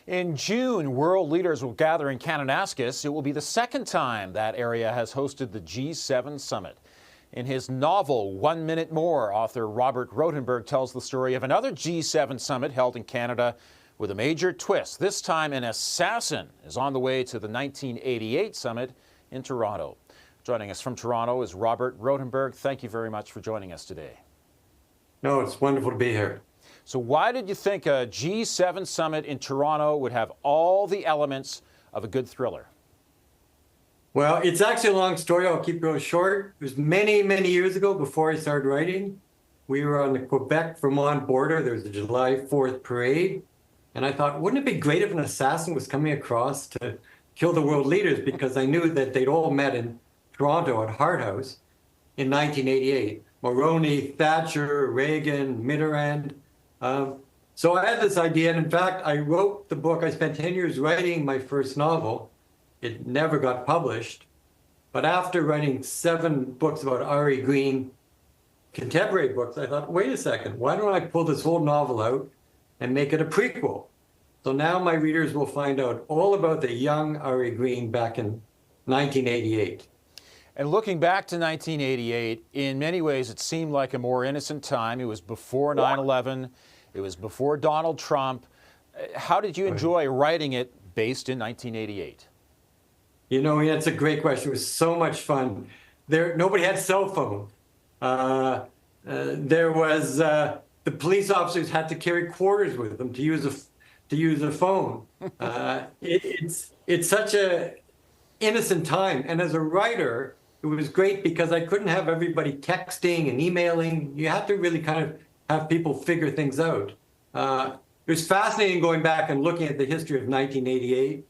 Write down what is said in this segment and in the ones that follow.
In June, world leaders will gather in Kananaskis. It will be the second time that area has hosted the G7 summit. In his novel, 1 Minute More, author Robert Rotenberg tells the story of another G7 summit held in Canada with a major twist. This time, an assassin is on the way to the 1988 summit in Toronto. Joining us from Toronto is Robert Rotenberg. Thank you very much for joining us today. No, it's wonderful to be here. So why did you think a G7 summit in Toronto would have all the elements of a good thriller? Well, it's actually a long story. I'll keep it short. It was many, many years ago before I started writing. We were on the Quebec-Vermont border. There was a July 4th parade. And I thought, wouldn't it be great if an assassin was coming across to kill the world leaders? Because I knew that they'd all met in Toronto at Hart House in 1988. Mulroney, Thatcher, Reagan, Mitterrand. So I had this idea, and in fact, I wrote the book. I spent 10 years writing my first novel. It never got published. But after writing 7 books about R.E. Green, contemporary books, I thought, wait a second, why don't I pull this whole novel out and make it a prequel? So now my readers will find out all about the young R.E. Green back in 1988. And looking back to 1988, in many ways, it seemed like a more innocent time. It was before 9/11. It was before Donald Trump. How did you enjoy writing it based in 1988? You know, that's a great question. It was so much fun. Nobody had cell phone. There was the police officers had to carry quarters with them to use a phone. It's such a innocent time, and as a writer, it was great because I couldn't have everybody texting and emailing. You have to really kind of have people figure things out. It was fascinating going back and looking at the history of 1988.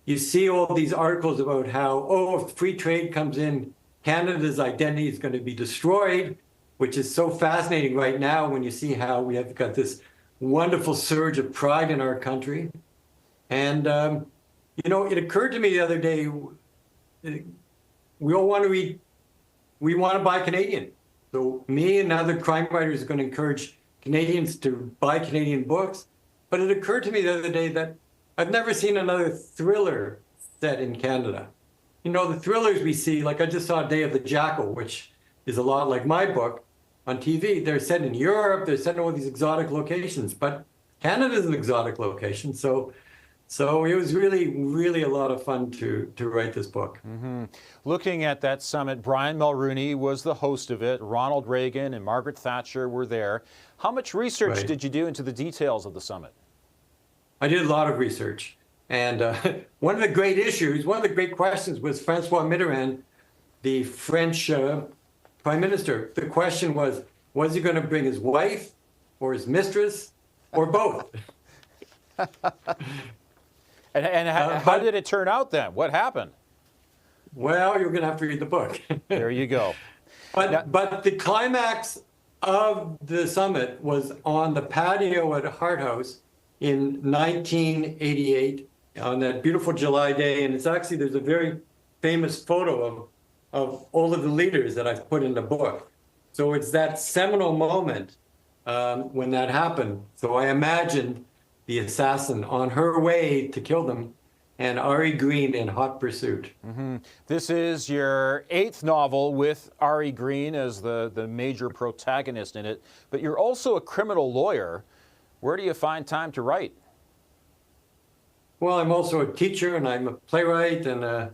You see all these articles about how, if free trade comes in, Canada's identity is going to be destroyed, which is so fascinating right now when you see how we have got this wonderful surge of pride in our country. And, it occurred to me the other day, we want to buy Canadian. So me and other crime writers are going to encourage Canadians to buy Canadian books. But it occurred to me the other day that I've never seen another thriller set in Canada. You know, the thrillers we see, like I just saw Day of the Jackal, which is a lot like my book on TV. They're set in Europe, they're set in all these exotic locations, but Canada's an exotic location. So it was really, really a lot of fun to write this book. Mm-hmm. Looking at that summit, Brian Mulroney was the host of it. Ronald Reagan and Margaret Thatcher were there. How much research did you do into the details of the summit? I did a lot of research. And one of the great questions was Francois Mitterrand, the French prime minister. The question was he going to bring his wife or his mistress or both? And how did it turn out then? What happened? Well, you're going to have to read the book. There you go. But the climax of the summit was on the patio at Hart House in 1988 on that beautiful July day. And there's a very famous photo of all of the leaders that I've put in the book. So it's that seminal moment when that happened. So I imagined the assassin on her way to kill them, and R.E. Green in hot pursuit. Mm-hmm. This is your 8th novel with R.E. Green as the major protagonist in it, but you're also a criminal lawyer. Where do you find time to write? Well, I'm also a teacher, and I'm a playwright, and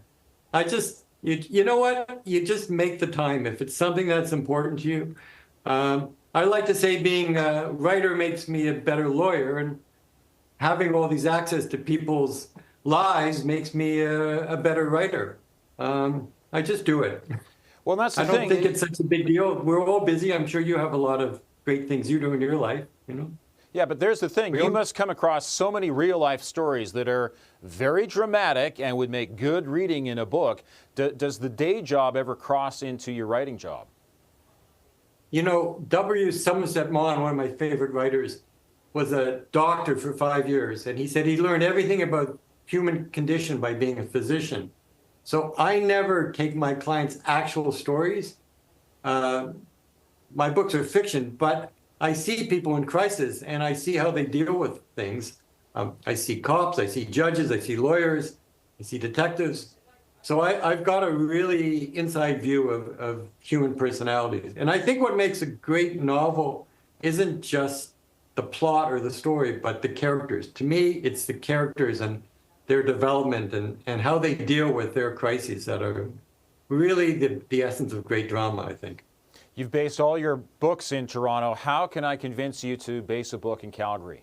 you know what? You just make the time. If it's something that's important to you. I like to say being a writer makes me a better lawyer, and having all these access to people's lives makes me a better writer. I just do it. Well, that's the thing. I don't think it's such a big deal. We're all busy. I'm sure you have a lot of great things you do in your life, you know? Yeah, but there's the thing. You must come across so many real-life stories that are very dramatic and would make good reading in a book. Does the day job ever cross into your writing job? You know, W. Somerset Maugham, one of my favorite writers, was a doctor for 5 years, and he said he learned everything about human condition by being a physician. So I never take my clients' actual stories. My books are fiction, but I see people in crisis, and I see how they deal with things. I see cops, I see judges, I see lawyers, I see detectives. So I've got a really inside view of human personalities. And I think what makes a great novel isn't just the plot or the story, but the characters. To me, it's the characters and their development and how they deal with their crises that are really the essence of great drama, I think. You've based all your books in Toronto. How can I convince you to base a book in Calgary?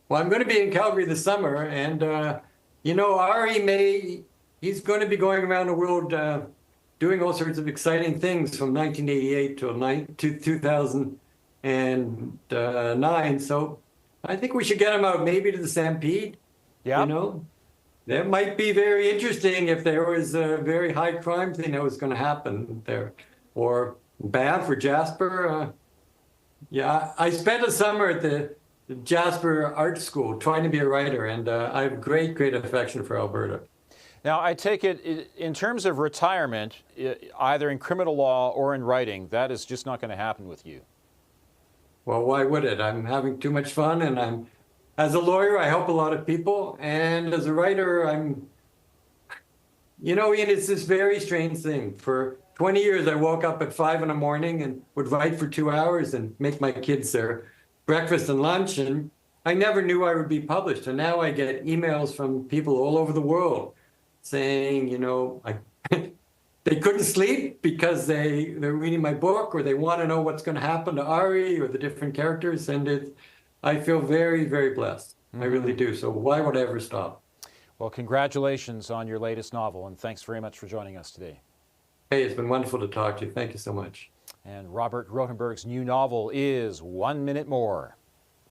Well, I'm going to be in Calgary this summer, and you know, he's going to be going around the world doing all sorts of exciting things from 1988 to 2009. So I think we should get him out maybe to the Stampede. Yeah. You know, that might be very interesting if there was a very high crime thing that was going to happen there. Or Banff or Jasper. Yeah, I spent a summer at the Jasper Art School trying to be a writer, and I have great, great affection for Alberta. Now, I take it, in terms of retirement, either in criminal law or in writing, that is just not going to happen with you. Well, why would it? I'm having too much fun, and as a lawyer, I help a lot of people, and as a writer, you know, Ian, it's this very strange thing. For 20 years, I woke up at 5 in the morning and would write for 2 hours and make my kids their breakfast and lunch, and I never knew I would be published. And now I get emails from people all over the world saying, you know, they couldn't sleep because they're reading my book, or they want to know what's going to happen to Ari or the different characters. And I feel very, very blessed. I really do. So why would I ever stop? Well, congratulations on your latest novel, and thanks very much for joining us today. Hey, it's been wonderful to talk to you. Thank you so much. And Robert Rotenberg's new novel is 1 Minute More.